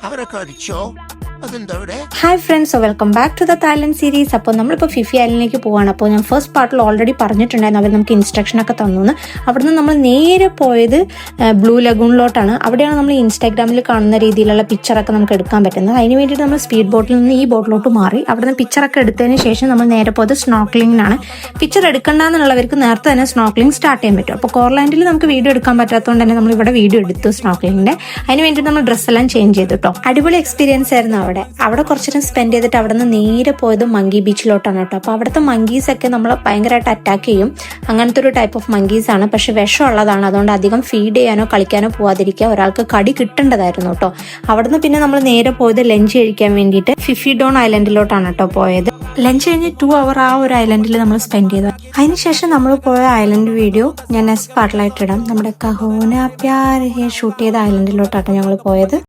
അവരൊക്കെ അടിച്ചോ? അതെന്താ അവിടെ? Hi friends, welcome back to the Thailand series. അപ്പോൾ നമ്മളിപ്പോൾ ഫിഫി ഐലൻഡിലേക്ക് പോവാണ്. അപ്പോൾ ഞാൻ ഫസ്റ്റ് പാർട്ടിൽ ഓൾറെഡി പറഞ്ഞിട്ടുണ്ടായിരുന്നു, അവർ നമുക്ക് ഇൻസ്ട്രക്ഷൻ ഒക്കെ തന്നു. അവിടുന്ന് നമ്മൾ നേരെ പോയത് ബ്ലൂ ലഗൂണിലോട്ടാണ്. അവിടെയാണ് നമ്മൾ ഇൻസ്റ്റാഗ്രാമിൽ കാണുന്ന രീതിയിലുള്ള പിക്ചറൊക്കെ നമുക്ക് എടുക്കാൻ പറ്റുന്നത്. അതിന് വേണ്ടിയിട്ട് നമ്മൾ സ്പീഡ് ബോട്ടിൽ നിന്ന് ഈ ബോട്ടിലോട്ട് മാറി അവിടുന്ന് പിക്ചറൊക്കെ എടുത്തതിന് ശേഷം നമ്മൾ നേരെ പോയത് സ്നോക്ലിങ്ങിനാണ്. പിക്ചർ എടുക്കണ്ടെന്നുള്ളവർക്ക് നേരത്തെ തന്നെ സ്നോക്ലിംഗ് സ്റ്റാർട്ട് ചെയ്യാൻ പറ്റും. അപ്പോൾ കോർലാൻഡിൽ നമുക്ക് വീഡിയോ എടുക്കാൻ പറ്റാത്തതുകൊണ്ട് തന്നെ നമ്മൾ ഇവിടെ വീഡിയോ എടുത്തു സ്നോക്ലിങ്ങിൻ്റെ. അതിന് വേണ്ടിയിട്ട് നമ്മൾ ഡ്രസ്സെല്ലാം ചേഞ്ച് ചെയ്തു കേട്ടോ. അടിപൊളി എക്സ്പീരിയൻസ് ആയിരുന്നു. അവിടെ കുറച്ച് നേരം സ്പെൻഡ് ചെയ്തിട്ട് അവിടെ നിന്ന് നേരെ പോയത് മങ്കി ബീച്ചിലോട്ടാണ് കേട്ടോ. അപ്പോൾ അവിടുത്തെ മങ്കീസ് ഒക്കെ നമ്മൾ ഭയങ്കരമായിട്ട് അറ്റാക്ക് ചെയ്യും. അങ്ങനത്തെ ഒരു ടൈപ്പ് ഓഫ് മങ്കീസ് ആണ്, പക്ഷെ വിഷമുള്ളതാണ്. അതുകൊണ്ട് അധികം ഫീഡ് ചെയ്യാനോ കളിക്കാനോ പോവാതിരിക്കുക. ഒരാൾക്ക് കടി കിട്ടേണ്ടതായിരുന്നു കേട്ടോ. അവിടുന്ന് പിന്നെ നമ്മൾ നേരെ പോയത് ലഞ്ച് കഴിക്കാൻ വേണ്ടിയിട്ട് ഫിഫി ഡോൺ ഐലൻഡിലോട്ടാണ് കേട്ടോ പോയത്. ലഞ്ച് കഴിഞ്ഞ് 2 hour ആ ഒരു ഐലൻഡിൽ നമ്മൾ സ്പെൻഡ് ചെയ്തു. അതിനുശേഷം നമ്മൾ പോയ ഐലൻഡ് വീഡിയോ ഞാൻ നെക്സ്റ്റ് പാർട്ടിലായിട്ട് ഇടാം. നമ്മുടെ കഹോന പ്യാർ ഷൂട്ട് ചെയ്ത ഐലൻഡിലോട്ടാണ് ഞങ്ങൾ പോയത്.